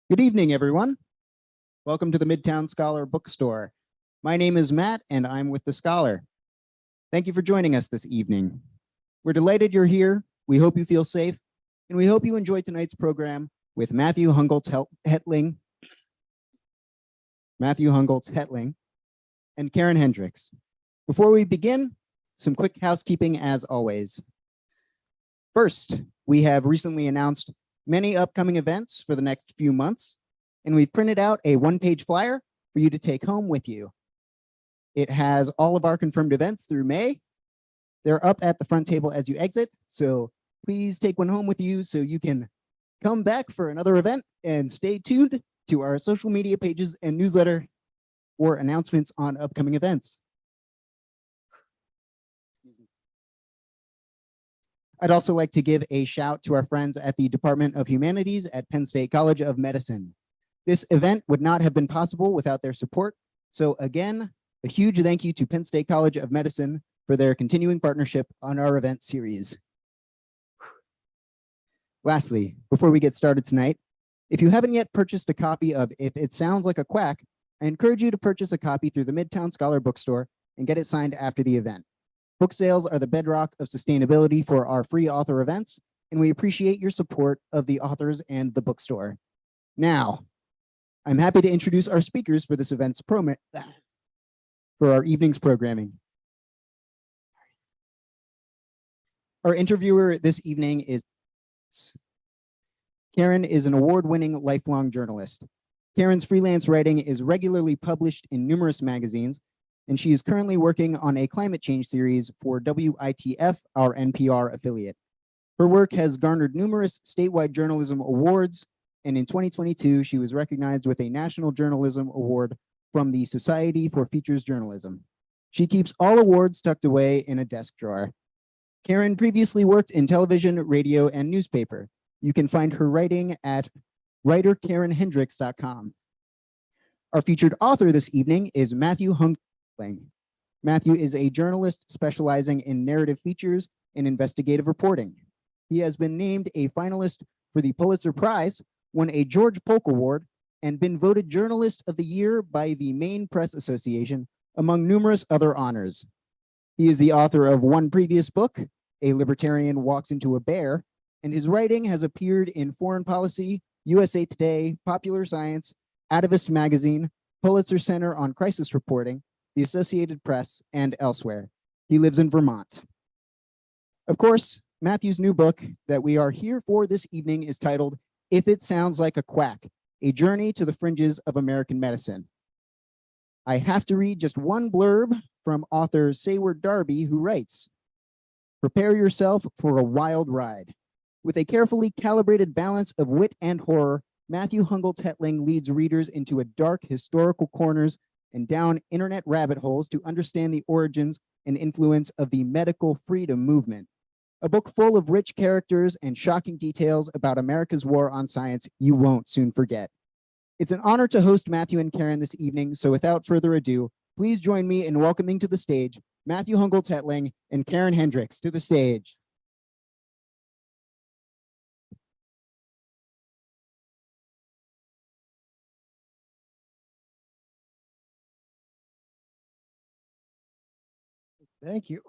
Good evening, everyone. Welcome to the Midtown Scholar Bookstore. My name is Matt, and I'm with the Scholar. Thank you for joining us this evening. We're delighted you're here. We hope you feel safe, and we hope you enjoy tonight's program with Matthew Hongoltz-Hetling, and Karen Hendricks. Before we begin, some quick housekeeping as always. First, we have recently announced many upcoming events for the next few months, and we've printed out a one-page flyer for you to take home with you. It has all of our confirmed events through May. They're up at the front table as you exit, so please take one home with you so you can come back for another event, and stay tuned to our social media pages and newsletter for announcements on upcoming events. I'd also like to give a shout to our friends at the Department of Humanities at Penn State College of Medicine. This event would not have been possible without their support. So again, a huge thank you to Penn State College of Medicine for their continuing partnership on our event series. Lastly, before we get started tonight, if you haven't yet purchased a copy of If It Sounds Like a Quack, I encourage you to purchase a copy through the Midtown Scholar Bookstore and get it signed after the event. Book sales are the bedrock of sustainability for our free author events, and we appreciate your support of the authors and the bookstore. Now, I'm happy to introduce our speakers for this event's for our evening's programming. Our interviewer this evening is Karen is an award-winning lifelong journalist. Karen's freelance writing is regularly published in numerous magazines, and she is currently working on a climate change series for WITF, our NPR affiliate. Her work has garnered numerous statewide journalism awards, and in 2022, she was recognized with a National Journalism Award from the Society for Features Journalism. She keeps all awards tucked away in a desk drawer. Karen previously worked in television, radio, and newspaper. You can find her writing at writerkarenhendricks.com. Our featured author this evening is Matthew Hongoltz-Hetling. Matthew is a journalist specializing in narrative features and investigative reporting. He has been named a finalist for the Pulitzer Prize, won a George Polk Award, and been voted Journalist of the Year by the Maine Press Association, among numerous other honors. He is the author of one previous book, A Libertarian Walks into a Bear, and his writing has appeared in Foreign Policy, USA Today, Popular Science, Atavist Magazine, Pulitzer Center on Crisis Reporting, the Associated Press, and elsewhere. He lives in Vermont. Of course, Matthew's new book that we are here for this evening is titled If It Sounds Like a Quack, A Journey to the Fringes of American Medicine. I have to read just one blurb from author Sayward Darby, who writes, "Prepare yourself for a wild ride. With a carefully calibrated balance of wit and horror, Matthew Hongoltz-Hetling leads readers into a dark historical corners and down internet rabbit holes to understand the origins and influence of the medical freedom movement. A book full of rich characters and shocking details about America's war on science you won't soon forget." It's an honor to host Matthew and Karen this evening, so without further ado, please join me in welcoming to the stage Matthew Hongoltz-Hetling and Karen Hendricks to the stage. Thank you.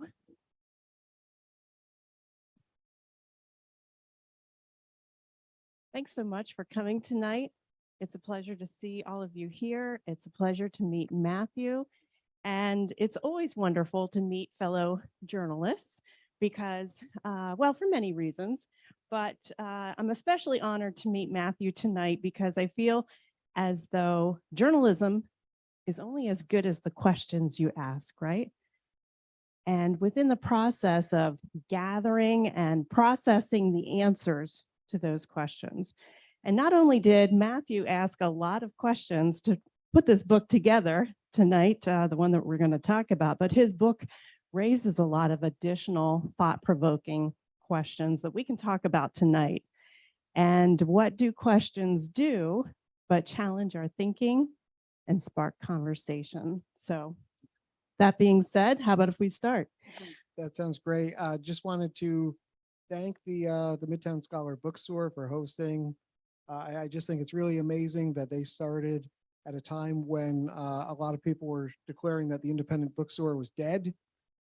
Thanks so much for coming tonight. It's a pleasure to see all of you here. It's a pleasure to meet Matthew. And it's always wonderful to meet fellow journalists because, well, for many reasons, but I'm especially honored to meet Matthew tonight because I feel as though journalism is only as good as the questions you ask, right? And within the process of gathering and processing the answers to those questions. And not only did Matthew ask a lot of questions to put this book together tonight, the one that we're going to talk about, but his book raises a lot of additional thought-provoking questions that we can talk about tonight. And what do questions do but challenge our thinking and spark conversation? So that being said, how about if we start? That sounds great. Just wanted to thank the Midtown Scholar Bookstore for hosting I just think it's really amazing that they started at a time when a lot of people were declaring that the independent bookstore was dead.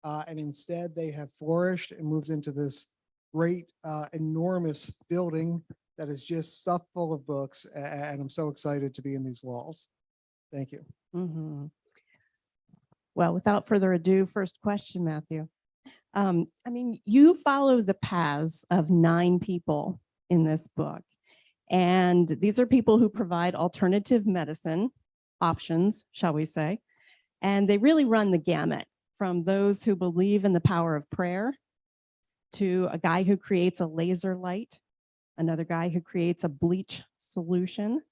And instead they have flourished and moved into this great, enormous building that is just stuff full of books. And I'm so excited to be in these walls. Thank you. Mhm. Well, without further ado, first question, Matthew. I mean, you follow the paths of 9 people in this book. And these are people who provide alternative medicine options, shall we say. And they really run the gamut from those who believe in the power of prayer to a guy who creates a laser light, another guy who creates a bleach solution,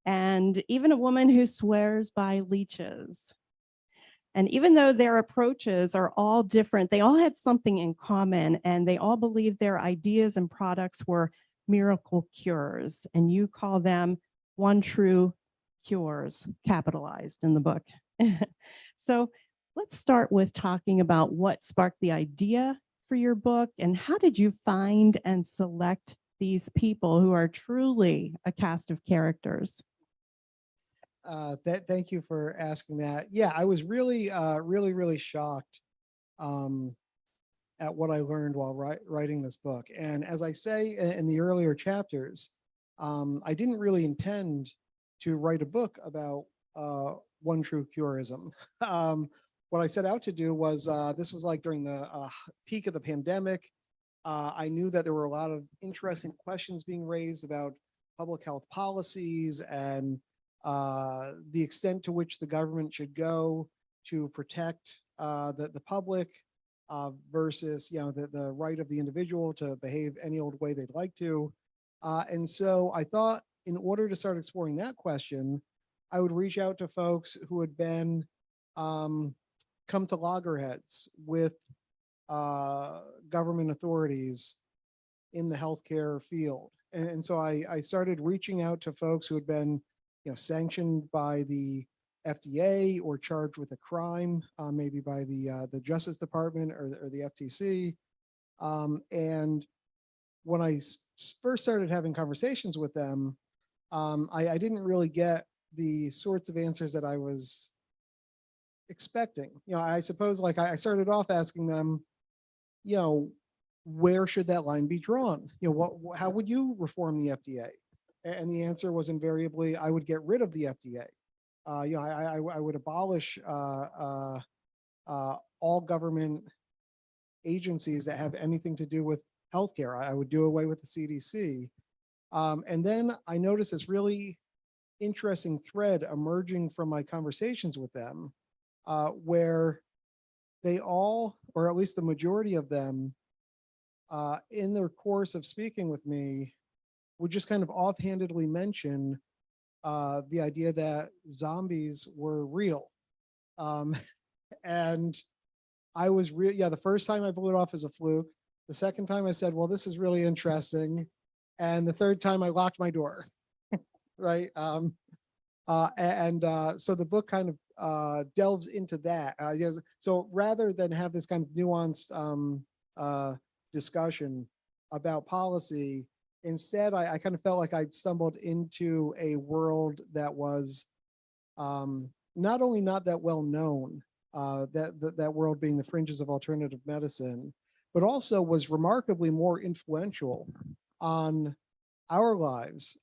and even a woman who swears by leeches. And even though their approaches are all different, they all had something in common, and they all believed their ideas and products were miracle cures. And you call them one true cures, capitalized in the book. So let's start with talking about what sparked the idea for your book, and how did you find and select these people who are truly a cast of characters? Thank you for asking that. Yeah, I was really, really shocked at what I learned while writing this book. And as I say in the earlier chapters, I didn't really intend to write a book about one true curism. What I set out to do was, this was like during the peak of the pandemic. I knew that there were a lot of interesting questions being raised about public health policies and the extent to which the government should go to protect the public versus, the right of the individual to behave any old way they'd like to. And so I thought, in order to start exploring that question, I would reach out to folks who had been come to loggerheads with government authorities in the healthcare field. And so I started reaching out to folks who had been sanctioned by the FDA or charged with a crime, maybe by the Justice Department or the FTC. And when I first started having conversations with them, I didn't really get the sorts of answers that I was expecting. I suppose, like, I started off asking them, where should that line be drawn? How would you reform the FDA? And the answer was invariably, I would get rid of the FDA. I would abolish all government agencies that have anything to do with healthcare. I would do away with the CDC. And then I noticed this really interesting thread emerging from my conversations with them, where they all, or at least the majority of them, in their course of speaking with me, would just kind of offhandedly mention the idea that zombies were real. And I was the first time I blew it off as a fluke. The second time I said, well, this is really interesting. And the third time I locked my door, right? So the book kind of delves into that. So rather than have this kind of nuanced discussion about policy, instead, I kind of felt like I'd stumbled into a world that was not only not that well known, that world being the fringes of alternative medicine, but also was remarkably more influential on our lives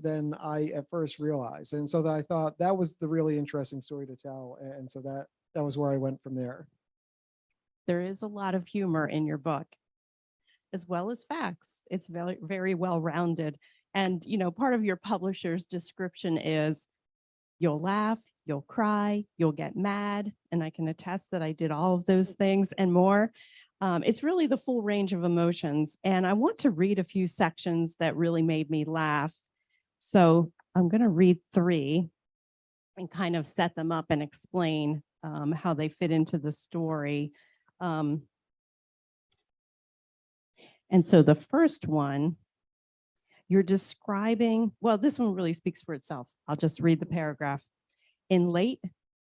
than I at first realized. And so I thought that was the really interesting story to tell. And so that was where I went from there. There is a lot of humor in your book, as well as facts. It's very, very well rounded. And, part of your publisher's description is you'll laugh, you'll cry, you'll get mad. And I can attest that I did all of those things and more. It's really the full range of emotions. And I want to read a few sections that really made me laugh. So I'm going to read 3 and kind of set them up and explain how they fit into the story. And so the first one, you're describing, well, this one really speaks for itself. I'll just read the paragraph. In late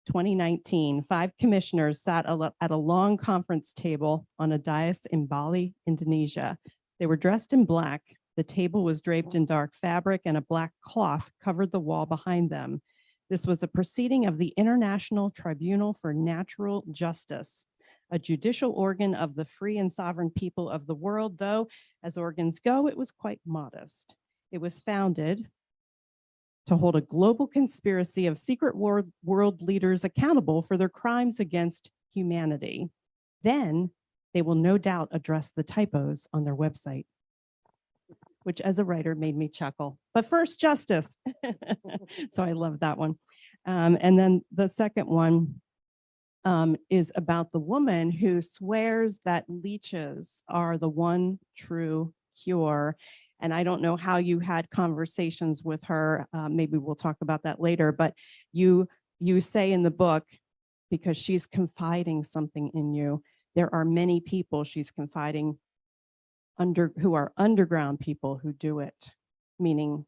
2019, 5 commissioners sat at a long conference table on a dais in Bali, Indonesia. They were dressed in black The table was draped in dark fabric and a black cloth covered the wall behind them. This was a proceeding of the International Tribunal for Natural Justice, a judicial organ of the free and sovereign people of the world, though, as organs go, it was quite modest. It was founded to hold a global conspiracy of secret world leaders accountable for their crimes against humanity. Then they will no doubt address the typos on their website, which as a writer made me chuckle. But first, justice. So I love that one. And then the second one is about the woman who swears that leeches are the one true cure. And I don't know how you had conversations with her. Maybe we'll talk about that later. But you say in the book, because she's confiding something in you, there are many people she's confiding who are underground people who do it, meaning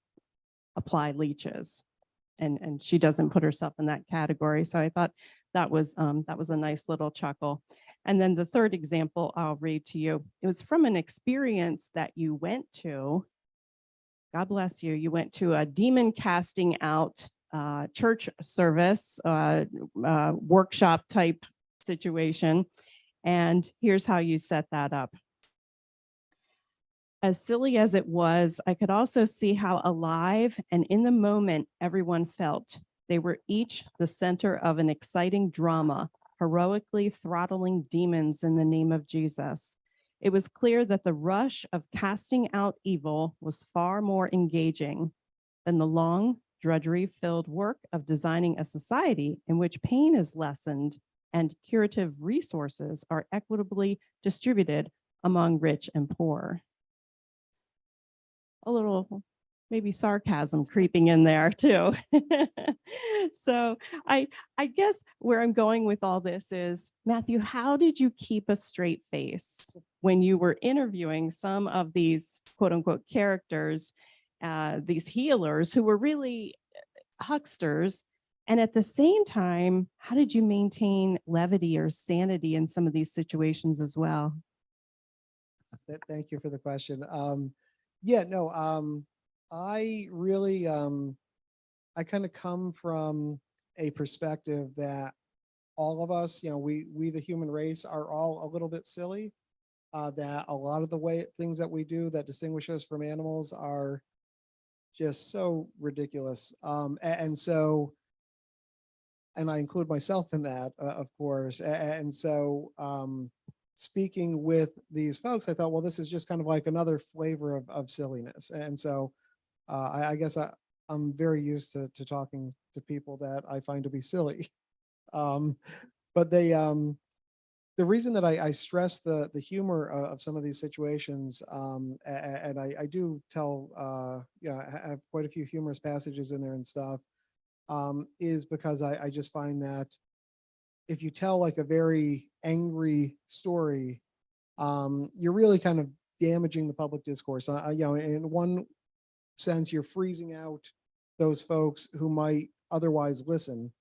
apply leeches. And she doesn't put herself in that category. So I thought that was a nice little chuckle. And then the third example I'll read to you. It was from an experience that you went to. God bless you. You went to a demon casting out church service, workshop type situation. And here's how you set that up. As silly as it was, I could also see how alive and in the moment everyone felt. They were each the center of an exciting drama, heroically throttling demons in the name of Jesus. It was clear that the rush of casting out evil was far more engaging than the long, drudgery-filled work of designing a society in which pain is lessened and curative resources are equitably distributed among rich and poor. A little maybe sarcasm creeping in there too. So I guess where I'm going with all this is, Matthew, how did you keep a straight face when you were interviewing some of these quote unquote characters, these healers who were really hucksters? And at the same time, how did you maintain levity or sanity in some of these situations as well? Thank you for the question. I really, I kind of come from a perspective that all of us, we the human race are all a little bit silly, that a lot of the things that we do that distinguish us from animals are just so ridiculous. And I include myself in that, of course. And so speaking with these folks, I thought, well, this is just kind of like another flavor of silliness. And so I guess I'm very used to talking to people that I find to be silly. But the reason that I stress the humor of some of these situations, and I do tell, I have quite a few humorous passages in there and stuff, is because I just find that if you tell like a very angry story, you're really kind of damaging the public discourse. In one sense, you're freezing out those folks who might otherwise listen,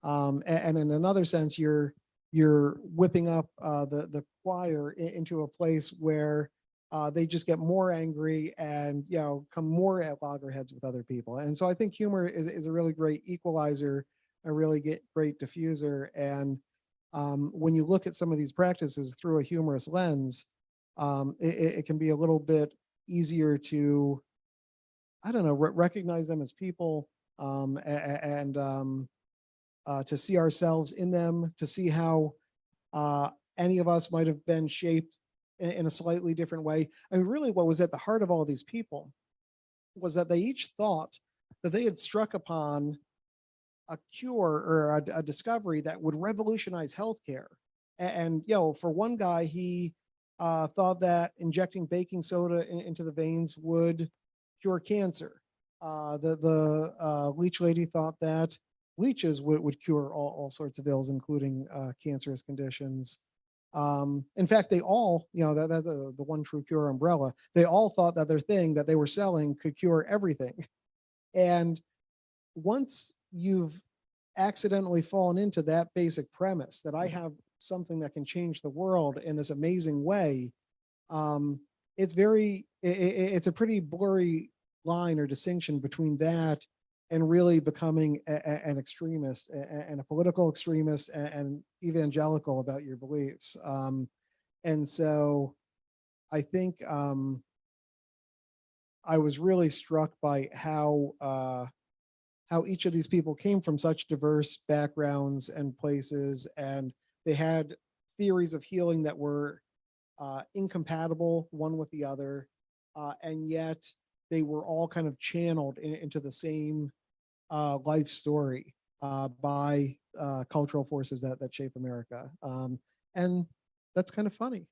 and in another sense, you're whipping up the choir into a place where they just get more angry and come more at loggerheads with other people. And so I think humor is a really great equalizer, a really great diffuser. And when you look at some of these practices through a humorous lens, it can be a little bit easier to, I don't know, recognize them as people, and to see ourselves in them, to see how any of us might have been shaped in a slightly different way. I mean, really what was at the heart of all these people was that they each thought that they had struck upon a cure or a discovery that would revolutionize healthcare. And for one guy, he thought that injecting baking soda into the veins would cure cancer. The leech lady thought that leeches would cure all sorts of ills, including cancerous conditions. In fact, they all, that's the one true cure umbrella. They all thought that their thing that they were selling could cure everything. And once you've accidentally fallen into that basic premise that I have something that can change the world in this amazing way, it's very it's a pretty blurry line or distinction between that and really becoming an extremist and a political extremist and evangelical about your beliefs. And so I think I was really struck by how each of these people came from such diverse backgrounds and places, and they had theories of healing that were incompatible one with the other, and yet they were all kind of channeled into the same life story by cultural forces that shape America. And that's kind of funny.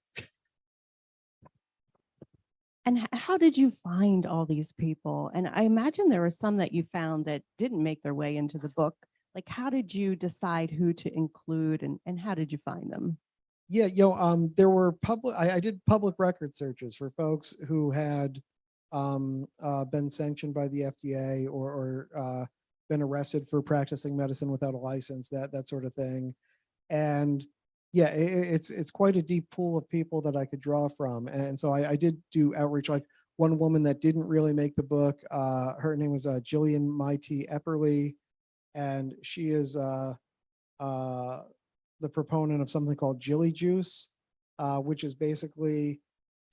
And how did you find all these people? And I imagine there were some that you found that didn't make their way into the book. Like, how did you decide who to include, and how did you find them? Yeah, there were I did public record searches for folks who had been sanctioned by the FDA or been arrested for practicing medicine without a license, that sort of thing. And yeah, it's quite a deep pool of people that I could draw from. And so I did do outreach. Like one woman that didn't really make the book, her name was Jillian Mighty Epperly, and she is the proponent of something called Jilly juice, which is basically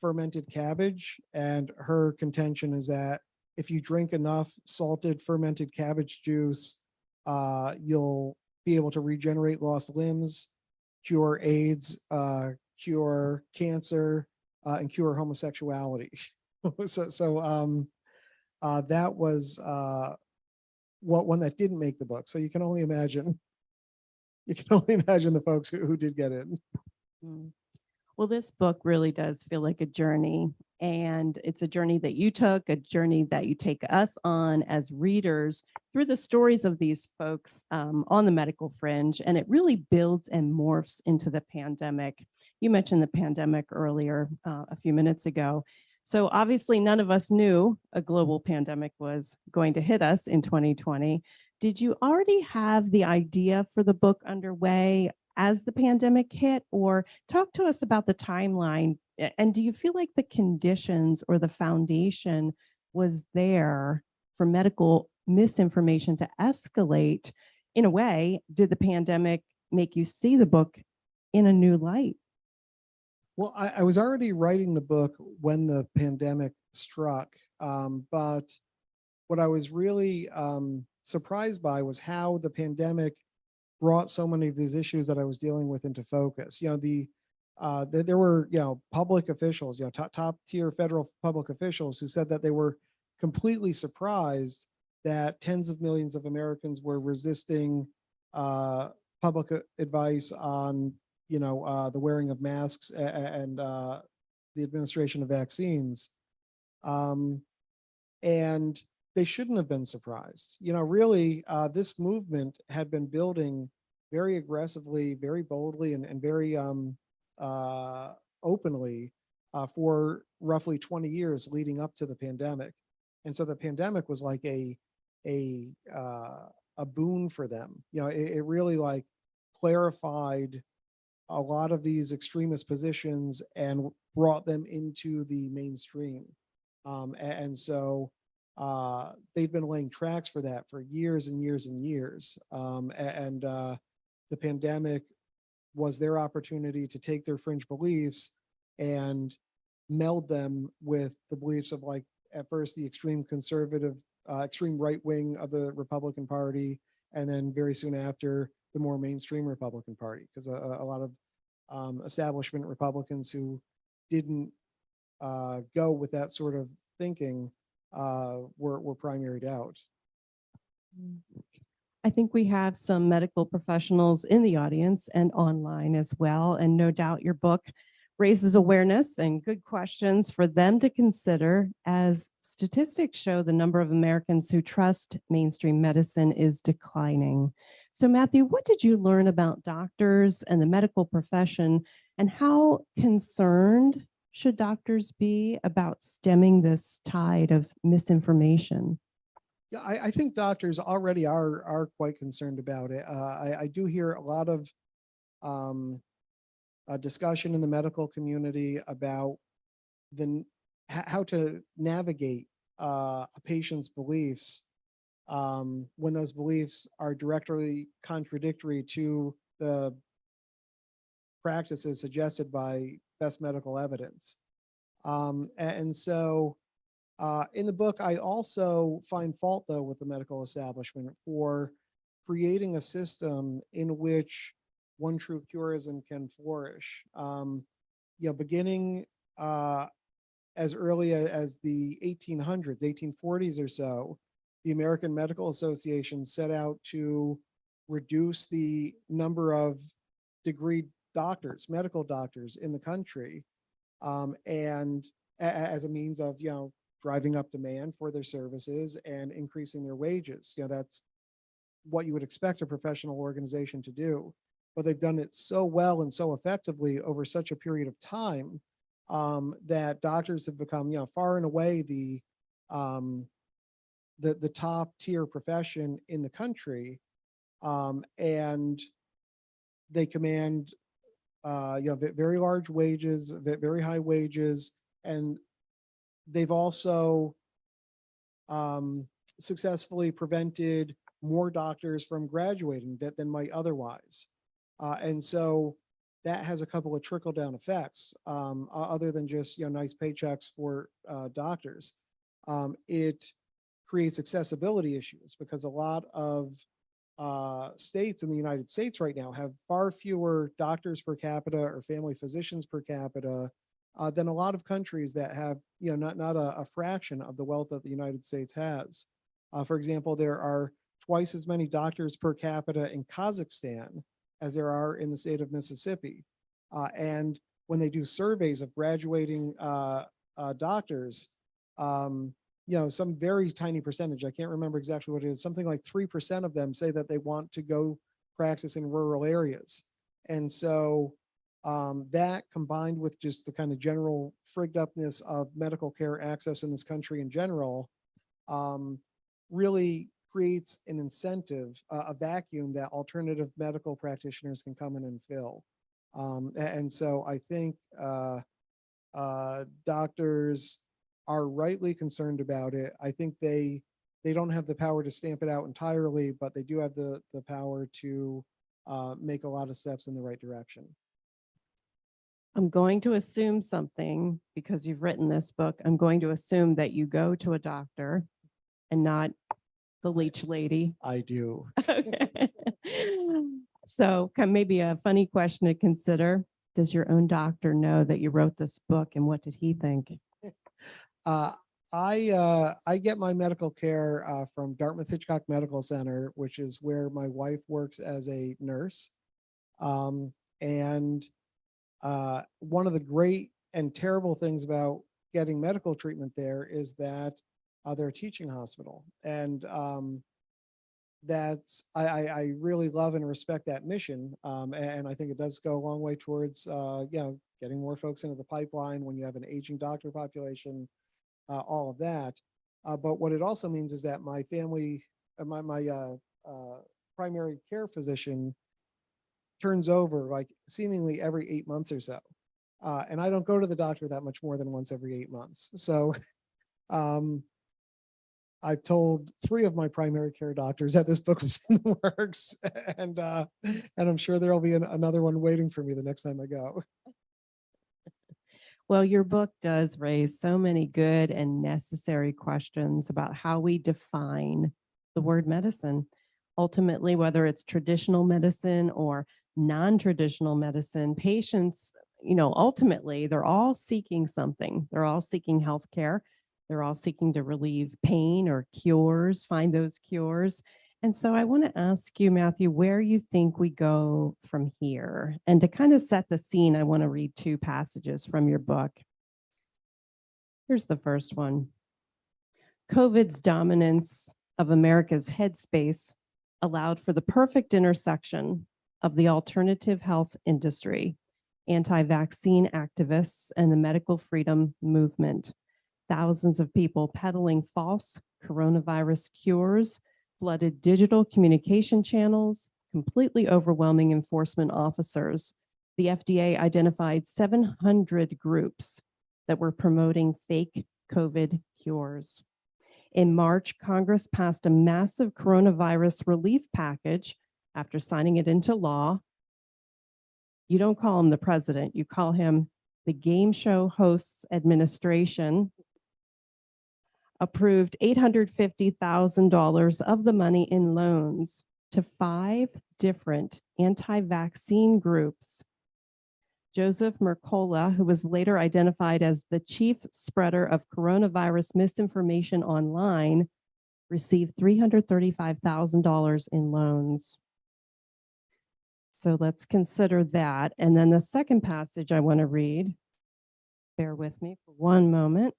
fermented cabbage. And her contention is that if you drink enough salted fermented cabbage juice, you'll be able to regenerate lost limbs, cure AIDS, cure cancer, and cure homosexuality. So that was one that didn't make the book. So you can only imagine. You can only imagine the folks who did get in. Well, this book really does feel like a journey, and it's a journey that you took, a journey that you take us on as readers through the stories of these folks on the medical fringe, and it really builds and morphs into the pandemic. You mentioned the pandemic earlier a few minutes ago. So obviously none of us knew a global pandemic was going to hit us in 2020. Did you already have the idea for the book underway as the pandemic hit, or talk to us about the timeline? And do you feel like the conditions or the foundation was there for medical misinformation to escalate? In a way, did the pandemic make you see the book in a new light? Well, I was already writing the book when the pandemic struck, but what I was really surprised by was how the pandemic brought so many of these issues that I was dealing with into focus. There were public officials, top tier federal public officials who said that they were completely surprised that tens of millions of Americans were resisting public advice on the wearing of masks and the administration of vaccines, and they shouldn't have been surprised. Really, this movement had been building very aggressively, very boldly, and very openly for roughly 20 years leading up to the pandemic. And so the pandemic was like a boon for them. It really like clarified a lot of these extremist positions and brought them into the mainstream. And so they've been laying tracks for that for years and years and years. The pandemic was their opportunity to take their fringe beliefs and meld them with the beliefs of, like, at first the extreme conservative, extreme right wing of the Republican Party, and then very soon after the more mainstream Republican Party, because a lot of establishment Republicans who didn't go with that sort of thinking were primaried out. I think we have some medical professionals in the audience and online as well, and no doubt your book raises awareness and good questions for them to consider, as statistics show the number of Americans who trust mainstream medicine is declining. So Matthew, what did you learn about doctors and the medical profession, and how concerned should doctors be about stemming this tide of misinformation? Yeah, I think doctors already are quite concerned about it. I do hear a lot of discussion in the medical community about how to navigate a patient's beliefs when those beliefs are directly contradictory to the practices suggested by best medical evidence. And so in the book, I also find fault, though, with the medical establishment for creating a system in which one true curism can flourish. Beginning as early as the 1800s, 1840s or so, the American Medical Association set out to reduce the number of degreed doctors, medical doctors in the country, and as a means of, driving up demand for their services and increasing their wages. That's what you would expect a professional organization to do. But they've done it so well and so effectively over such a period of time that doctors have become, far and away the top tier profession in the country, and they command very large wages, very high wages, and they've also successfully prevented more doctors from graduating than might otherwise. And so that has a couple of trickle down effects other than just nice paychecks for doctors. It creates accessibility issues because a lot of states in the United States right now have far fewer doctors per capita or family physicians per capita than a lot of countries that have not a fraction of the wealth that the United States has. For example, there are twice as many doctors per capita in Kazakhstan as there are in the state of Mississippi. And when they do surveys of graduating doctors, some very tiny percentage, I can't remember exactly what it is, something like 3% of them say that they want to go practice in rural areas. And so that combined with just the kind of general frigged upness of medical care access in this country in general, really creates an incentive, a vacuum that alternative medical practitioners can come in and fill. And so I think doctors are rightly concerned about it. I think they don't have the power to stamp it out entirely, but they do have the power to make a lot of steps in the right direction. I'm going to assume something because you've written this book. I'm going to assume that you go to a doctor and not the leech lady. I do. Okay. So maybe a funny question to consider. Does your own doctor know that you wrote this book, and what did he think? I get my medical care from Dartmouth Hitchcock Medical Center, which is where my wife works as a nurse. And one of the great and terrible things about getting medical treatment there is that they're a teaching hospital. And that's, I really love and respect that mission. And I think it does go a long way towards, getting more folks into the pipeline when you have an aging doctor population, all of that. But what it also means is that my family, my primary care physician turns over like seemingly every 8 months or so. And I don't go to the doctor that much more than once every 8 months. So I've told 3 of my primary care doctors that this book was in the works, and I'm sure there'll be another one waiting for me the next time I go. Well, your book does raise so many good and necessary questions about how we define the word medicine. Ultimately, whether it's traditional medicine or non-traditional medicine, patients, ultimately, they're all seeking something. They're all seeking healthcare. They're all seeking to relieve pain or cures, find those cures. And so I want to ask you, Matthew, where you think we go from here. And to kind of set the scene, I want to read 2 passages from your book. Here's the first one. COVID's dominance of America's headspace allowed for the perfect intersection of the alternative health industry, anti-vaccine activists, and the medical freedom movement. Thousands of people peddling false coronavirus cures, flooded digital communication channels, completely overwhelming enforcement officers. The FDA identified 700 groups that were promoting fake COVID cures. In March, Congress passed a massive coronavirus relief package after signing it into law. You don't call him the president, you call him the Game Show Hosts Administration. Approved $850,000 of the money in loans to 5 different anti-vaccine groups. Joseph Mercola, who was later identified as the chief spreader of coronavirus misinformation online, received $335,000 in loans. So let's consider that. And then the second passage I want to read, bear with me for one moment.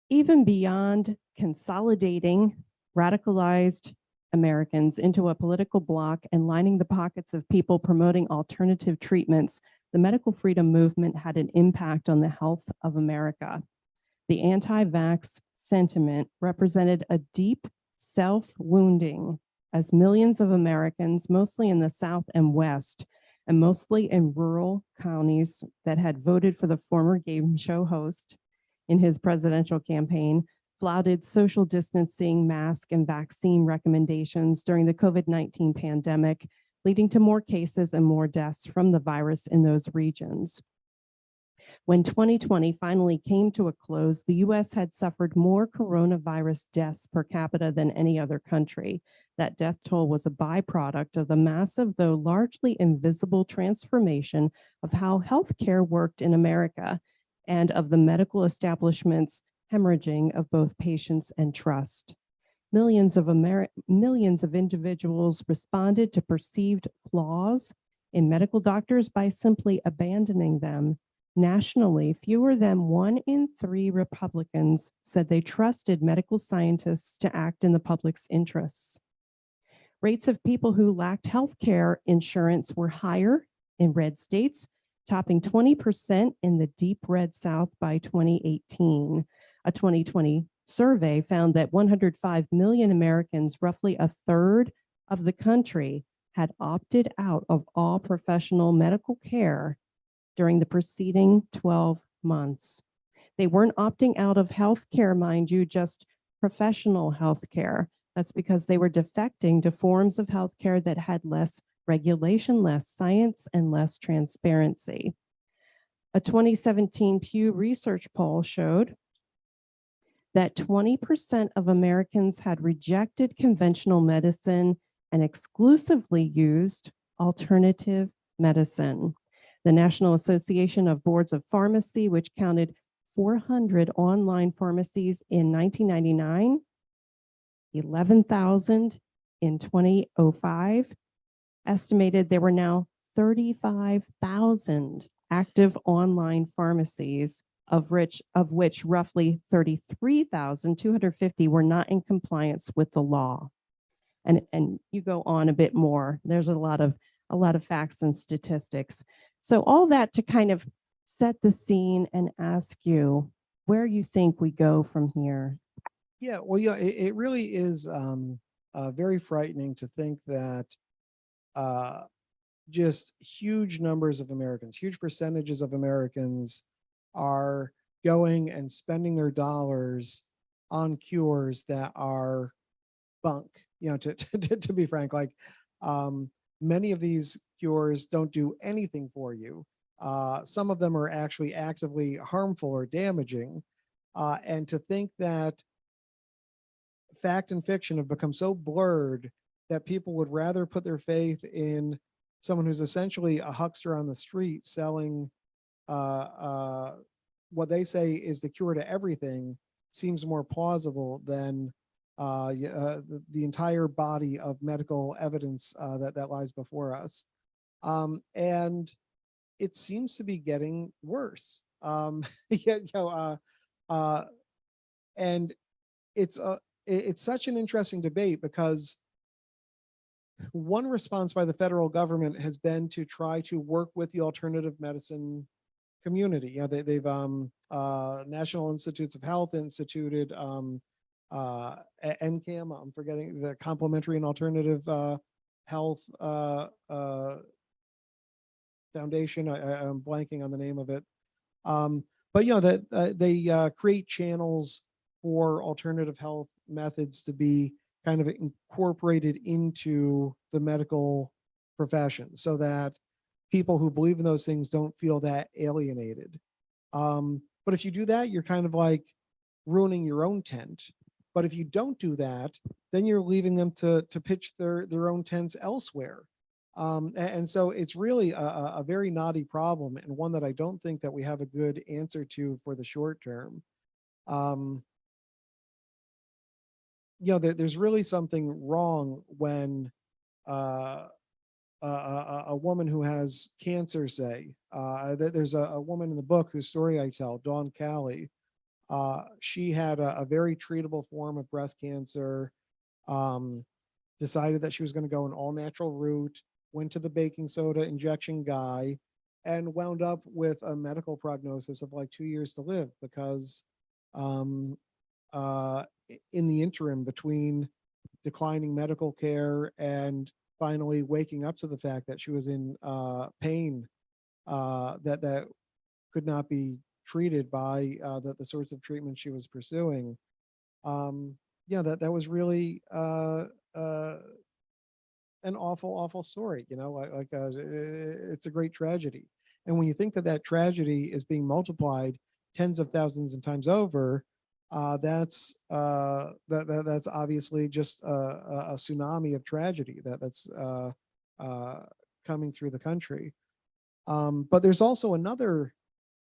Even beyond consolidating radicalized Americans into a political bloc and lining the pockets of people promoting alternative treatments, the medical freedom movement had an impact on the health of America. The anti-vax sentiment represented a deep self-wounding as millions of Americans, mostly in the South and West, and mostly in rural counties that had voted for the former game show host in his presidential campaign, flouted social distancing, mask, and vaccine recommendations during the COVID-19 pandemic, leading to more cases and more deaths from the virus in those regions. When 2020 finally came to a close, the US had suffered more coronavirus deaths per capita than any other country. That death toll was a byproduct of the massive, though largely invisible, transformation of how healthcare worked in America and of the medical establishment's hemorrhaging of both patients and trust. Millions of individuals responded to perceived flaws in medical doctors by simply abandoning them. Nationally, fewer than 1 in 3 Republicans said they trusted medical scientists to act in the public's interests. Rates of people who lacked health care insurance were higher in red states, topping 20% in the deep red South by 2018. A 2020 survey found that 105 million Americans, roughly a third of the country, had opted out of all professional medical care during the preceding 12 months. They weren't opting out of health care, mind you, just professional health care. That's because they were defecting to forms of health care that had less regulation, less science, and less transparency. A 2017 Pew Research poll showed that 20% of Americans had rejected conventional medicine and exclusively used alternative medicine. The National Association of Boards of Pharmacy, which counted 400 online pharmacies in 1999, 11,000 in 2005, estimated there were now 35,000 active online pharmacies, of which roughly 33,250 were not in compliance with the law. And you go on a bit more. There's a lot of facts and statistics. So all that to kind of set the scene and ask you where you think we go from here. Yeah, well, yeah, it really is very frightening to think that just huge numbers of Americans, huge percentages of Americans are going and spending their dollars on cures that are bunk. You know, to be frank, like many of these cures don't do anything for you. Some of them are actually actively harmful or damaging. And to think that fact and fiction have become so blurred that people would rather put their faith in someone who's essentially a huckster on the street selling what they say is the cure to everything seems more plausible than the entire body of medical evidence that lies before us. And it seems to be getting worse. And it's such an interesting debate because one response by the federal government has been to try to work with the alternative medicine community. You know, they've National Institutes of Health instituted NCAM, I'm forgetting, the complementary and alternative health foundation. I'm blanking on the name of it. But that they create channels for alternative health methods to be kind of incorporated into the medical profession, so that people who believe in those things don't feel that alienated. But if you do that, you're kind of like ruining your own tent. But if you don't do that, then you're leaving them to pitch their own tents elsewhere. And so it's really a very knotty problem, and one that I don't think that we have a good answer to for the short term. There's really something wrong when a woman who has cancer, say, there's a woman in the book whose story I tell, Dawn Callie. She had a very treatable form of breast cancer, decided that she was going to go an all natural route, went to the baking soda injection guy, and wound up with a medical prognosis of like 2 years to live, because in the interim between declining medical care and finally waking up to the fact that she was in pain that could not be treated by the sorts of treatment she was pursuing. That was really an awful story. It's a great tragedy. And when you think that that tragedy is being multiplied tens of thousands of times over, that's obviously just a tsunami of tragedy that's coming through the country. But there's also another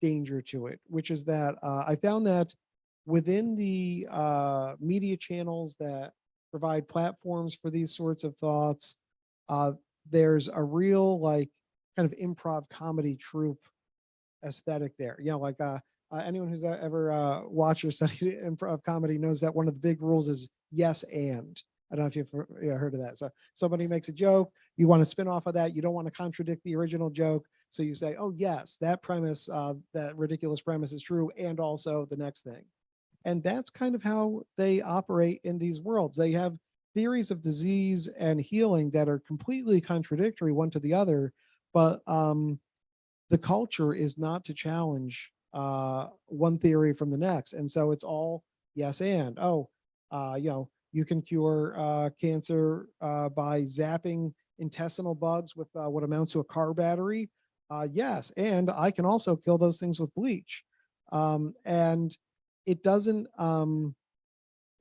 danger to it, which is that I found that within the media channels that provide platforms for these sorts of thoughts, there's a real like kind of improv comedy troupe aesthetic there. Anyone who's ever watched or studied improv comedy knows that one of the big rules is yes and. I don't know if you've heard of that. So somebody makes a joke, you want to spin off of that, you don't want to contradict the original joke, so you say, oh yes, that premise, that ridiculous premise is true, and also the next thing. And that's kind of how they operate in these worlds. They have theories of disease and healing that are completely contradictory one to the other, but the culture is not to challenge one theory from the next. And so it's all yes and. You can cure cancer by zapping intestinal bugs with what amounts to a car battery. Yes, and I can also kill those things with bleach. And it doesn't,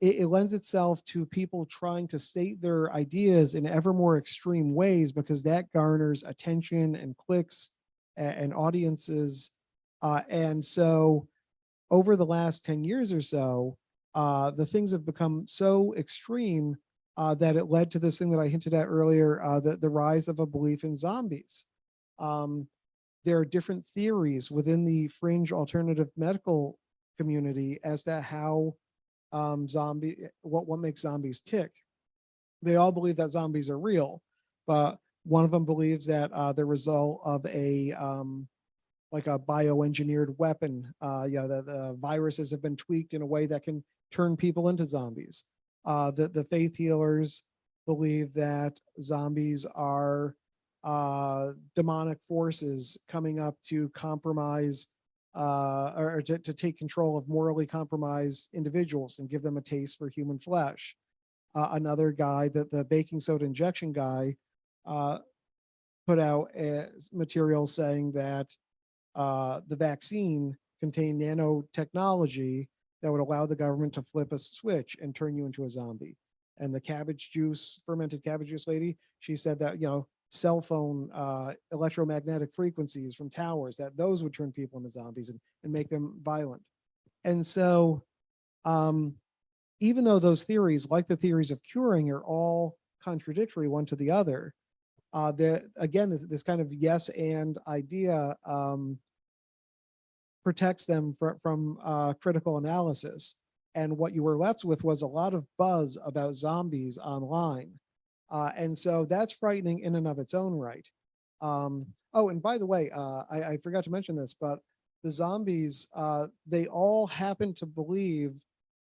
it lends itself to people trying to state their ideas in ever more extreme ways, because that garners attention and clicks and audiences. And so over the last 10 years or so, the things have become so extreme that it led to this thing that I hinted at earlier, the rise of a belief in zombies. There are different theories within the fringe alternative medical community as to how what makes zombies tick. They all believe that zombies are real, but one of them believes that the result of a like a bioengineered weapon, that the viruses have been tweaked in a way that can turn people into zombies. The faith healers believe that zombies are demonic forces coming up to compromise or to take control of morally compromised individuals and give them a taste for human flesh. Another guy, the baking soda injection guy, put out material saying that the vaccine contained nanotechnology that would allow the government to flip a switch and turn you into a zombie. And the fermented cabbage juice lady, she said that, cell phone electromagnetic frequencies from towers, that those would turn people into zombies and make them violent. And so even though those theories, like the theories of curing, are all contradictory one to the other, again, this kind of yes and idea protects them from critical analysis. And what you were left with was a lot of buzz about zombies online. And so that's frightening in and of its own right. And by the way, I forgot to mention this, but the zombies, they all happen to believe,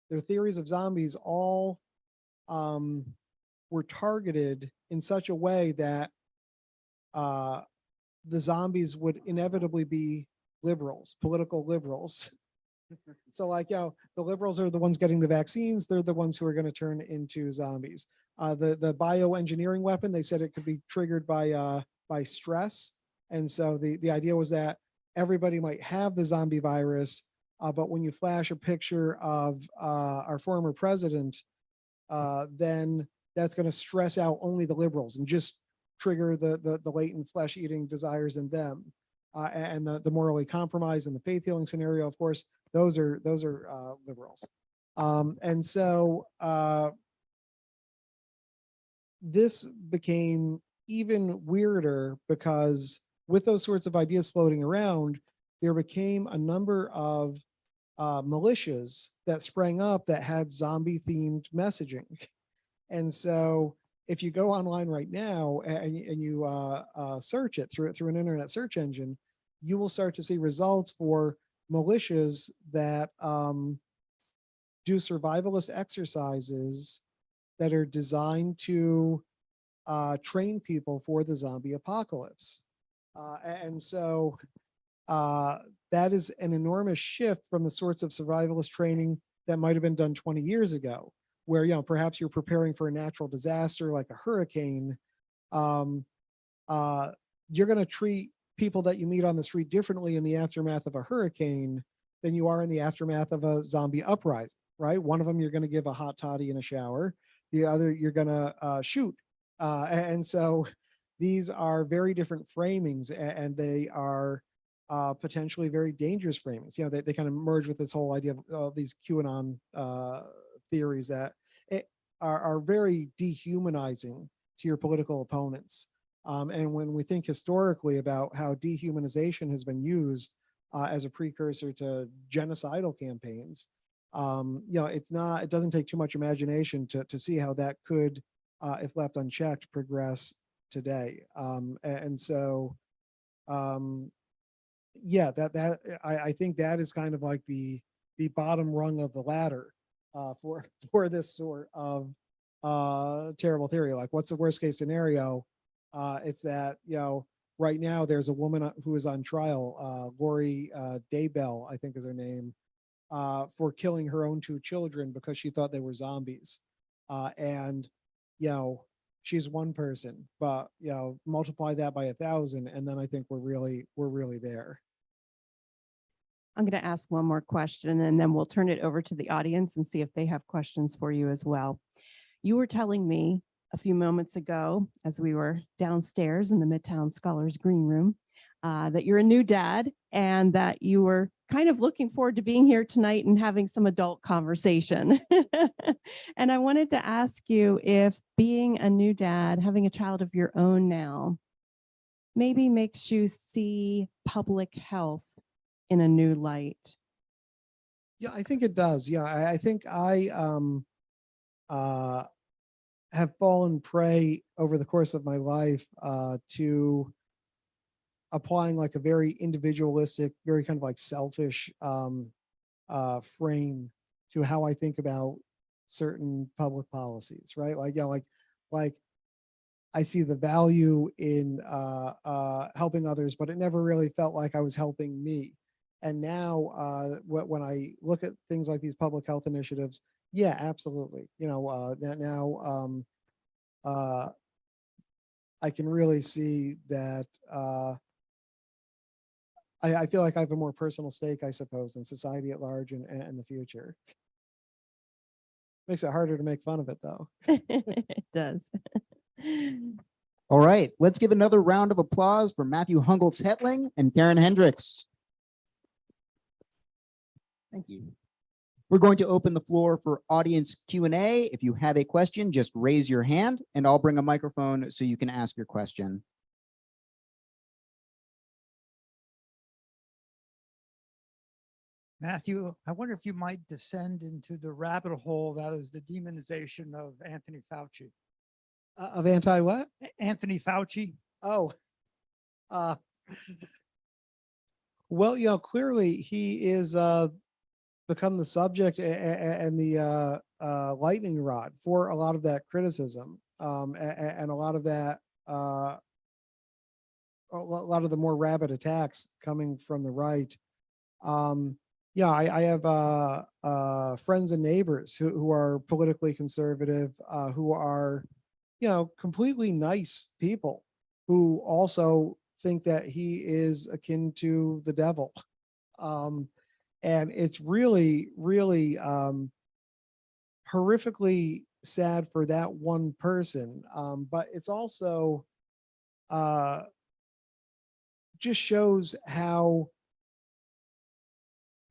their theories of zombies all were targeted in such a way that the zombies would inevitably be liberals, political liberals. So like, the liberals are the ones getting the vaccines. They're the ones who are going to turn into zombies. The bioengineering weapon, they said it could be triggered by stress. And so the idea was that everybody might have the zombie virus, but when you flash a picture of our former president, then that's going to stress out only the liberals and just trigger the latent flesh eating desires in them. And the morally compromised and the faith healing scenario, of course, those are liberals. And so this became even weirder because with those sorts of ideas floating around, there became a number of militias that sprang up that had zombie themed messaging. And so if you go online right now and you search it through an internet search engine, you will start to see results for militias that do survivalist exercises that are designed to train people for the zombie apocalypse. And so that is an enormous shift from the sorts of survivalist training that might have been done 20 years ago, where perhaps you're preparing for a natural disaster like a hurricane. You're going to treat people that you meet on the street differently in the aftermath of a hurricane than you are in the aftermath of a zombie uprising, right? One of them you're going to give a hot toddy in a shower. The other you're going to shoot. And so these are very different framings, and they are potentially very dangerous framings. They kind of merge with this whole idea of these QAnon theories that are very dehumanizing to your political opponents. And when we think historically about how dehumanization has been used as a precursor to genocidal campaigns, it doesn't take too much imagination to see how that could, if left unchecked, progress today. And so, yeah, I think that is kind of like the bottom rung of the ladder for this sort of terrible theory. Like, what's the worst case scenario? It's that, right now there's a woman who is on trial, Lori Daybell, I think is her name, for killing her own 2 children because she thought they were zombies. And, she's one person, but, multiply that by 1,000, and then I think we're really there. I'm going to ask one more question, and then we'll turn it over to the audience and see if they have questions for you as well. You were telling me a few moments ago, as we were downstairs in the Midtown Scholars Green Room, that you're a new dad and that you were kind of looking forward to being here tonight and having some adult conversation. And I wanted to ask you if being a new dad, having a child of your own now, maybe makes you see public health in a new light. Yeah, I think it does. Yeah, I think I have fallen prey over the course of my life to applying like a very individualistic, very kind of like selfish frame to how I think about certain public policies, right? Like I see the value in helping others, but it never really felt like I was helping me. And now when I look at things like these public health initiatives, yeah, absolutely. That now I can really see that I feel like I have a more personal stake, I suppose, in society at large and the future. Makes it harder to make fun of it, though. It does. All right, let's give another round of applause for Matthew Hongoltz-Hetling and Karen Hendricks. Thank you. We're going to open the floor for audience Q&A. If you have a question, just raise your hand and I'll bring a microphone so you can ask your question. Matthew, I wonder if you might descend into the rabbit hole that is the demonization of Anthony Fauci. Of anti what? Anthony Fauci. Oh, well, clearly he is become the subject and the lightning rod for a lot of that criticism and a lot of that lot of the more rabid attacks coming from the right. Yeah, I have friends and neighbors who are politically conservative, who are, completely nice people who also think that he is akin to the devil. And it's really, really horrifically sad for that one person. But it's also just shows how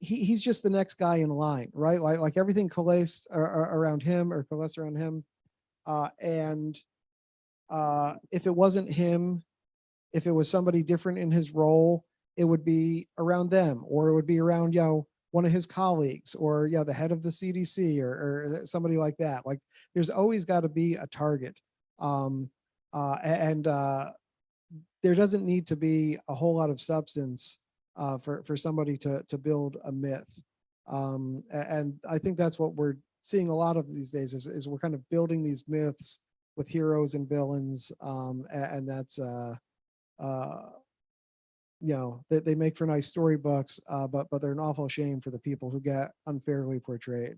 he's just the next guy in line, right? Like everything coalesced around him or coalesced around him. And if it wasn't him, if it was somebody different in his role, it would be around them, or it would be around, one of his colleagues, or, the head of the CDC, or somebody like that. Like there's always got to be a target. And there doesn't need to be a whole lot of substance for somebody to build a myth. And I think that's what we're seeing a lot of these days is we're kind of building these myths with heroes and villains. And that's, they make for nice storybooks, but they're an awful shame for the people who get unfairly portrayed.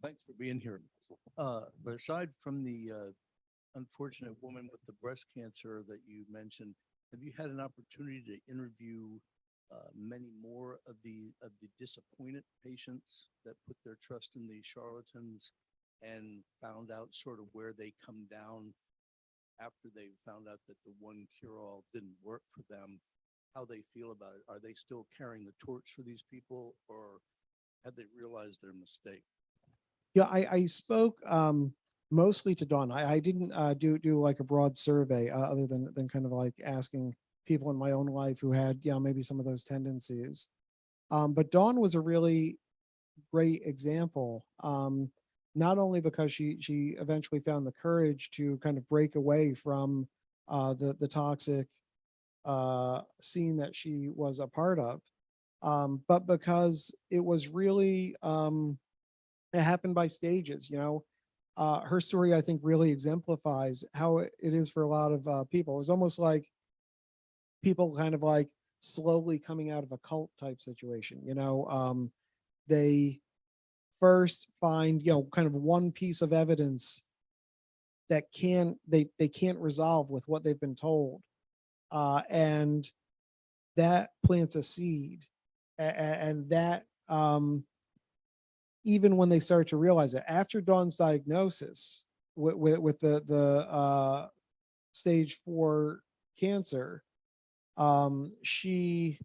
Thanks for being here. But aside from the unfortunate woman with the breast cancer that you mentioned, have you had an opportunity to interview many more of the disappointed patients that put their trust in these charlatans and found out sort of where they come down after they found out that the one cure-all didn't work for them, how they feel about it? Are they still carrying the torch for these people, or have they realized their mistake? Yeah, I spoke mostly to Dawn. I didn't do like a broad survey other than kind of like asking people in my own life who had, maybe some of those tendencies. But Dawn was a really great example, not only because she eventually found the courage to kind of break away from the toxic scene that she was a part of, but because it was really, it happened by stages. Her story, I think, really exemplifies how it is for a lot of people. It was almost like people kind of like slowly coming out of a cult type situation. They first find, kind of one piece of evidence that they can't resolve with what they've been told. And that plants a seed. And that, even when they start to realize it, after Dawn's diagnosis with the stage 4 cancer, she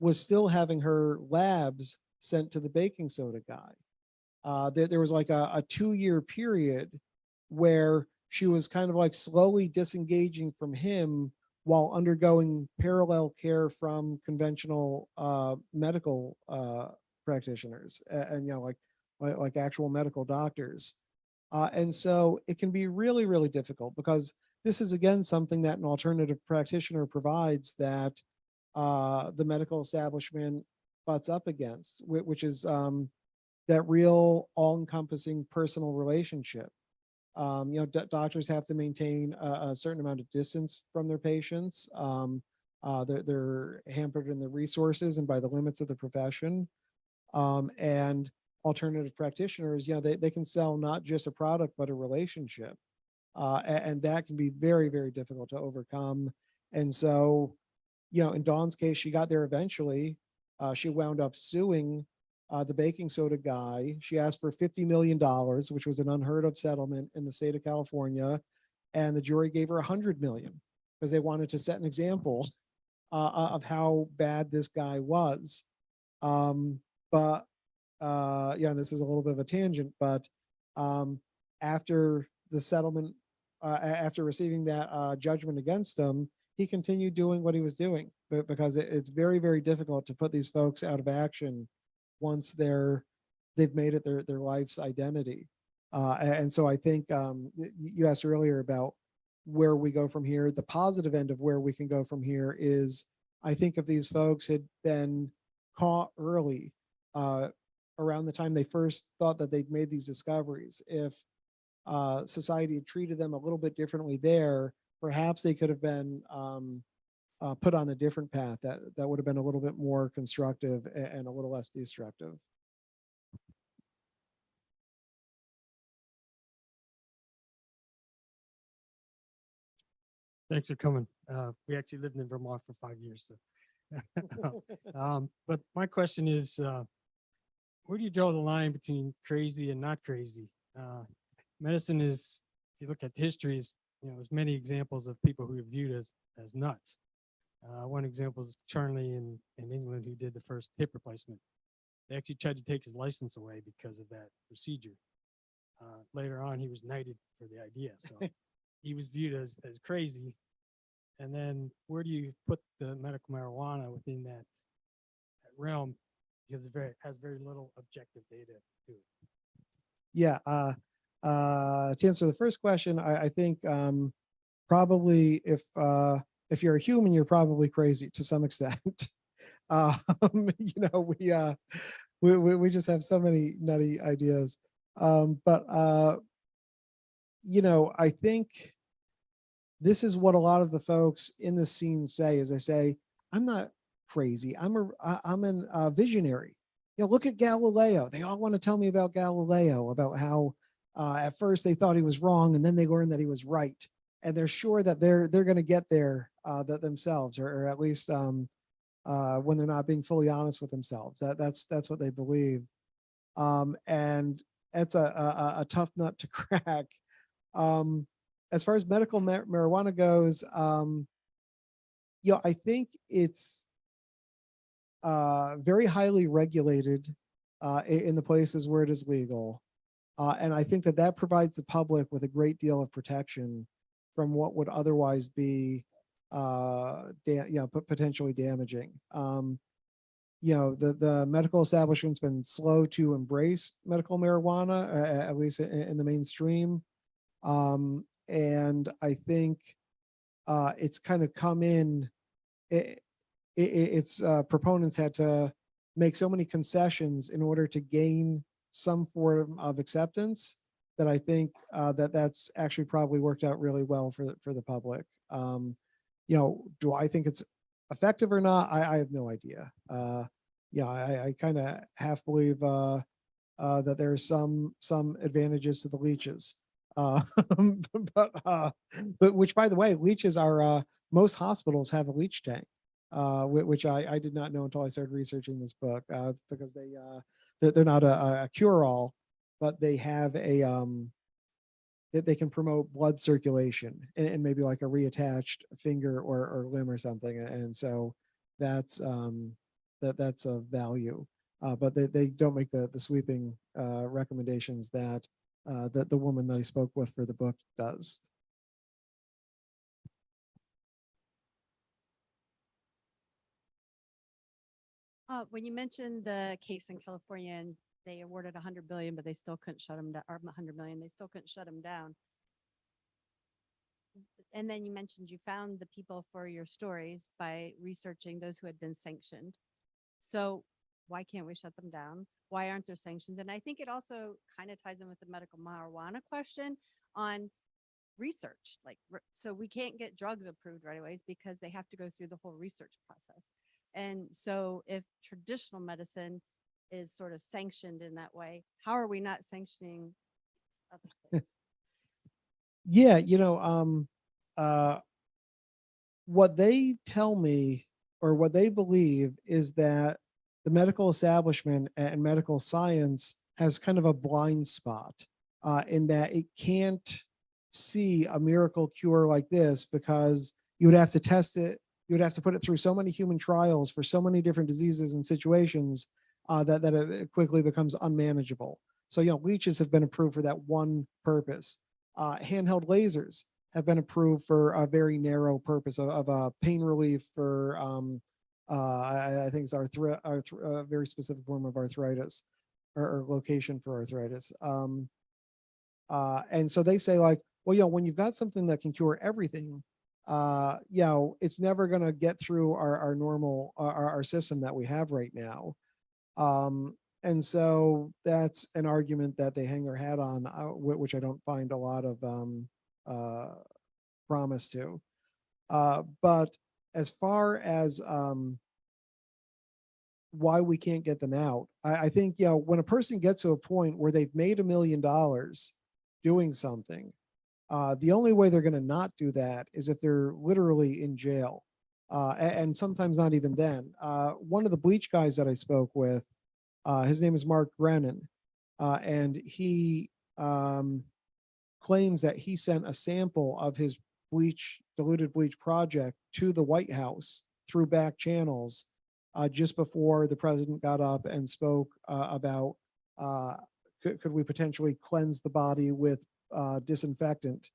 was still having her labs sent to the baking soda guy. There was like a 2-year period where she was kind of like slowly disengaging from him while undergoing parallel care from conventional medical practitioners and like actual medical doctors. And so it can be really, really difficult, because this is, again, something that an alternative practitioner provides that the medical establishment butts up against, which is that real all-encompassing personal relationship. Doctors have to maintain a certain amount of distance from their patients. They're hampered in the resources and by the limits of the profession. And alternative practitioners, they can sell not just a product, but a relationship. And that can be very, very difficult to overcome. And so, in Dawn's case, she got there eventually. She wound up suing the baking soda guy. She asked for $50 million, which was an unheard of settlement in the state of California. And the jury gave her $100 million because they wanted to set an example of how bad this guy was. But this is a little bit of a tangent, but after the settlement, after receiving that judgment against him, he continued doing what he was doing, but because it's very, very difficult to put these folks out of action once they've made it their life's identity. And so I think you asked earlier about where we go from here. The positive end of where we can go from here is, I think if these folks had been caught early, around the time they first thought that they'd made these discoveries, if society had treated them a little bit differently there, perhaps they could have been put on a different path that would have been a little bit more constructive and a little less destructive. Thanks for coming. We actually lived in Vermont for 5 years. So. But my question is, where do you draw the line between crazy and not crazy? Medicine is, if you look at history, there's many examples of people who are viewed as nuts. One example is Charnley in England, who did the first hip replacement. They actually tried to take his license away because of that procedure. Later on, he was knighted for the idea. So he was viewed as crazy. And then where do you put the medical marijuana within that realm? Because it has very little objective data to it. Yeah. To answer the first question, I think probably if you're a human, you're probably crazy to some extent. We just have so many nutty ideas. I think this is what a lot of the folks in the scene say, is they say, I'm not crazy. I'm a visionary. Look at Galileo. They all want to tell me about Galileo, about how at first they thought he was wrong, and then they learned that he was right. And they're sure that they're going to get there themselves, or at least when they're not being fully honest with themselves. That's what they believe. And it's a tough nut to crack. As far as medical marijuana goes, I think it's very highly regulated in the places where it is legal. And I think that provides the public with a great deal of protection from what would otherwise be potentially damaging. The medical establishment's been slow to embrace medical marijuana, at least in the mainstream. And I think it's kind of come in, its proponents had to make so many concessions in order to gain some form of acceptance, that I think that's actually probably worked out really well for the public. Do I think it's effective or not? I have no idea. I kind of half believe that there are some advantages to the leeches. But which, by the way, leeches are most hospitals have a leech tank, which I did not know until I started researching this book, because they're not a cure-all, but they have they can promote blood circulation and maybe like a reattached finger or limb or something, and so that's a value. But they don't make the sweeping recommendations that the woman that I spoke with for the book does. When you mentioned the case in California and they awarded 100 billion, but they still couldn't shut them down, or 100 million, they still couldn't shut them down. And then you mentioned you found the people for your stories by researching those who had been sanctioned. So why can't we shut them down? Why aren't there sanctions? And I think it also kind of ties in with the medical marijuana question on research. So we can't get drugs approved right away because they have to go through the whole research process. And so if traditional medicine is sort of sanctioned in that way, how are we not sanctioning other things? Yeah, what they tell me, or what they believe, is that the medical establishment and medical science has kind of a blind spot in that it can't see a miracle cure like this, because you would have to test it. You would have to put it through so many human trials for so many different diseases and situations that it quickly becomes unmanageable. So, leeches have been approved for that one purpose. Handheld lasers have been approved for a very narrow purpose of pain relief for, I think it's a very specific form of arthritis, or location for arthritis. And so they say, like, well, when you've got something that can cure everything, you know, it's never going to get through our normal, our system that we have right now. And so that's an argument that they hang their hat on, which I don't find a lot of promise to. But as far as why we can't get them out, I think, you know, when a person gets to a point where they've made $1 million doing something, the only way they're going to not do that is if they're literally in jail. And sometimes not even then. One of the bleach guys that I spoke with, his name is Mark Brennan, and he claims that he sent a sample of his diluted bleach project to the White House through back channels just before the president got up and spoke about could we potentially cleanse the body with disinfectant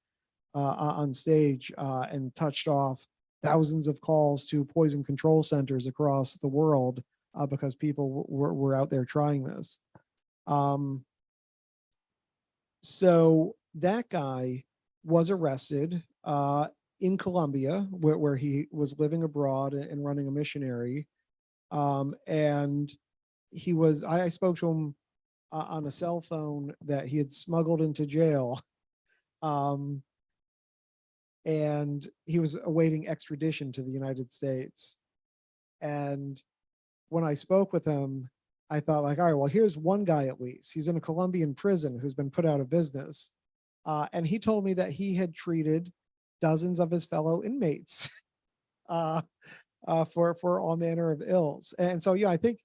on stage, and touched off thousands of calls to poison control centers across the world because people were out there trying this. So that guy was arrested in Colombia, where he was living abroad and running a missionary. And he was, I spoke to him on a cell phone that he had smuggled into jail. And he was awaiting extradition to the United States. And when I spoke with him, I thought like, all right, well, here's one guy at least. He's in a Colombian prison who's been put out of business. And he told me that he had treated dozens of his fellow inmates for all manner of ills. And so, yeah, I think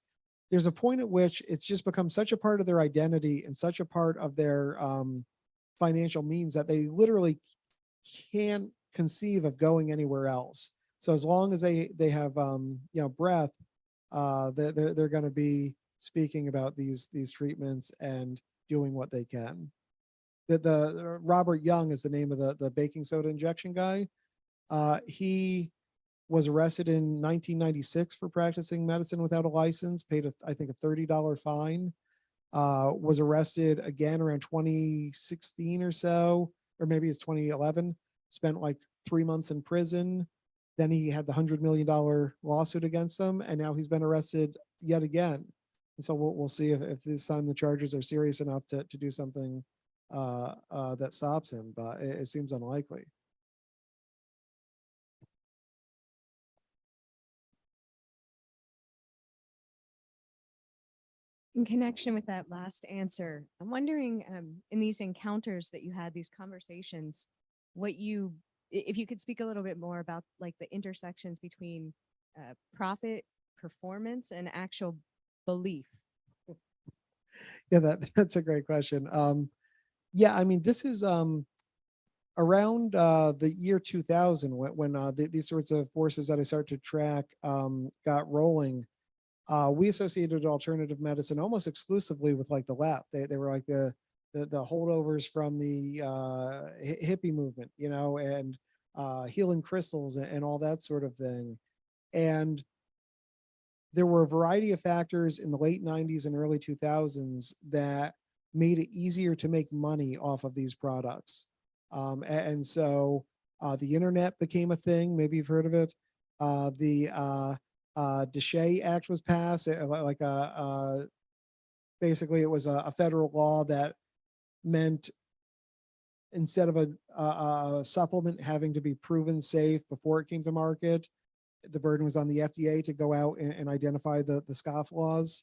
there's a point at which it's just become such a part of their identity and such a part of their financial means that they literally can't conceive of going anywhere else. So as long as they have you know, breath, they're going to be speaking about these treatments and doing what they can. The Robert Young is the name of the baking soda injection guy. He was arrested in 1996 for practicing medicine without a license, paid I think a $30 fine, was arrested again around 2016 or so, or maybe it's 2011, spent like 3 months in prison. Then he had the $100 million lawsuit against him, and now he's been arrested yet again. And so we'll see if this time the charges are serious enough to do something that stops him, but it seems unlikely. In connection with that last answer, I'm wondering, in these encounters that you had, these conversations, if you could speak a little bit more about like the intersections between profit, performance, and actual belief. Yeah, that's a great question. Yeah, I mean, this is around the year 2000 when these sorts of forces that I started to track got rolling. We associated alternative medicine almost exclusively with like the left. They were like the holdovers from the hippie movement, you know, and healing crystals and all that sort of thing. And there were a variety of factors in the late 90s and early 2000s that made it easier to make money off of these products. And so the internet became a thing. Maybe you've heard of it. The Deshay Act was passed, like basically it was a federal law that meant instead of a supplement having to be proven safe before it came to market, the burden was on the FDA to go out and identify the scofflaws.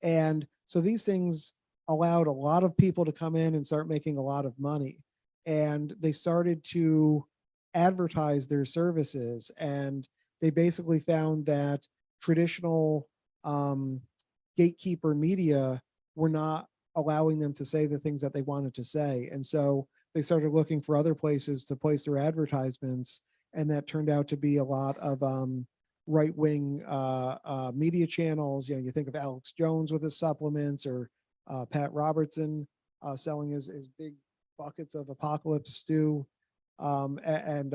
And so these things allowed a lot of people to come in and start making a lot of money. And they started to advertise their services, and they basically found that traditional gatekeeper media were not allowing them to say the things that they wanted to say. And so they started looking for other places to place their advertisements. And that turned out to be a lot of right-wing media channels. You know, you think of Alex Jones with his supplements, or Pat Robertson selling his big buckets of apocalypse stew, and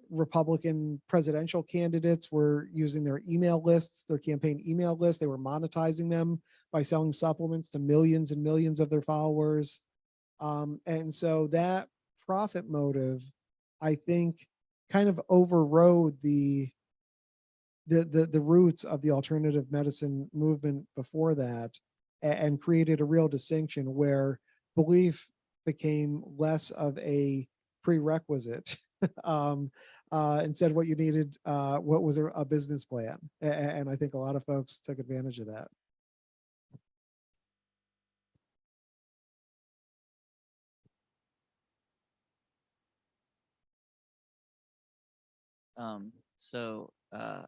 Republican presidential candidates were using their email lists, their campaign email lists. They were monetizing them by selling supplements to millions and millions of their followers. And so that profit motive, I think, kind of overrode the roots of the alternative medicine movement before that, and created a real distinction where belief became less of a prerequisite. Instead, what you needed, what was a business plan. And I think a lot of folks took advantage of that.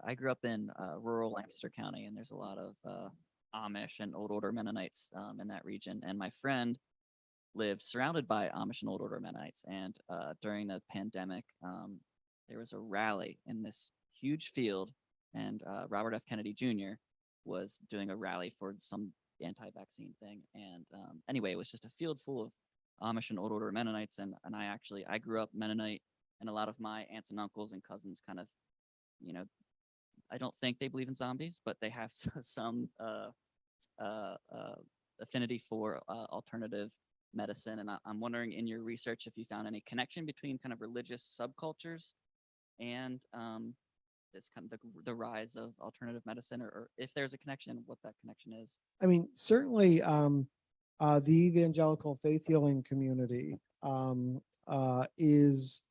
I grew up in rural Lancaster County, and there's a lot of Amish and Old Order Mennonites in that region. And my friend lived surrounded by Amish and Old Order Mennonites. And during the pandemic, there was a rally in this huge field, and Robert F. Kennedy Jr. was doing a rally for some anti-vaccine thing. And anyway, it was just a field full of Amish and Old Order Mennonites. And I grew up Mennonite, and a lot of my aunts and uncles and cousins kind of, you know, I don't think they believe in zombies, but they have some affinity for alternative medicine. And I'm wondering, in your research, if you found any connection between kind of religious subcultures and this kind of the rise of alternative medicine, or if there's a connection, what that connection is. I mean, certainly the evangelical faith healing community is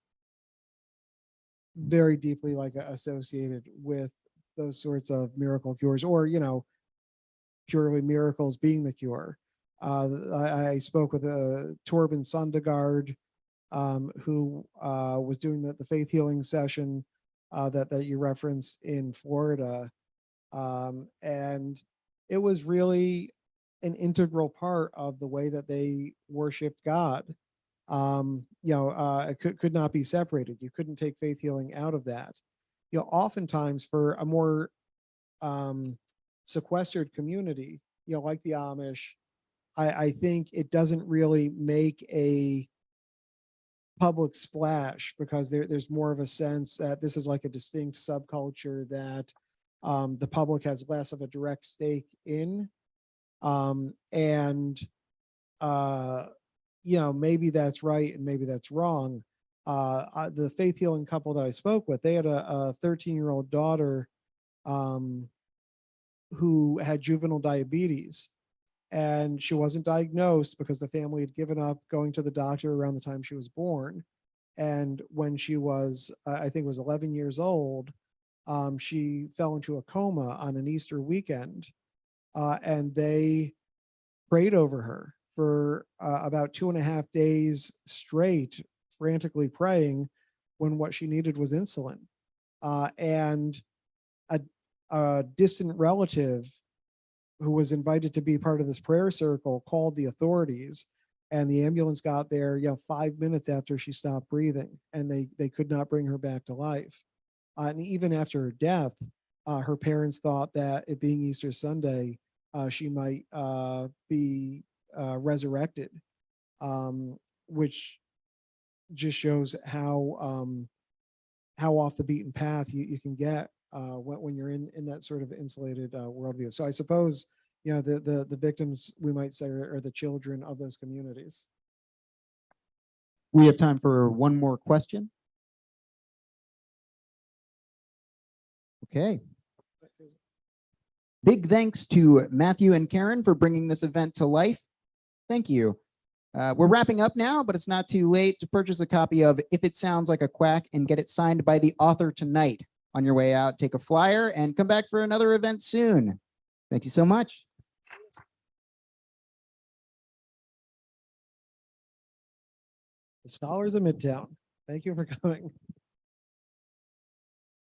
very deeply associated with those sorts of miracle cures, or, purely miracles being the cure. I spoke with Torben Sundergaard, who was doing the faith healing session that you referenced in Florida. And it was really an integral part of the way that they worshiped God. It could not be separated. You couldn't take faith healing out of that. Oftentimes for a more sequestered community, like the Amish, I think it doesn't really make a public splash, because there's more of a sense that this is like a distinct subculture that the public has less of a direct stake in. Maybe that's right and maybe that's wrong. The faith healing couple that I spoke with, they had a 13-year-old daughter who had juvenile diabetes, and she wasn't diagnosed because the family had given up going to the doctor around the time she was born. And when she was, I think it was 11 years old, she fell into a coma on an Easter weekend, and they prayed over her for about 2.5 days straight, frantically praying, when what she needed was insulin. And a distant relative who was invited to be part of this prayer circle called the authorities, and the ambulance got there 5 minutes after she stopped breathing, and they could not bring her back to life. And even after her death, her parents thought that, it being Easter Sunday, she might be resurrected, which just shows how off the beaten path you can get when you're in that sort of insulated worldview. So I suppose the victims, we might say, are the children of those communities. We have time for one more question. Okay. Big thanks to Matthew and Karen for bringing this event to life. Thank you. We're wrapping up now, but it's not too late to purchase a copy of If It Sounds Like a Quack and get it signed by the author tonight. On your way out, take a flyer and come back for another event soon. Thank you so much. The Scholars of Midtown, thank you for coming.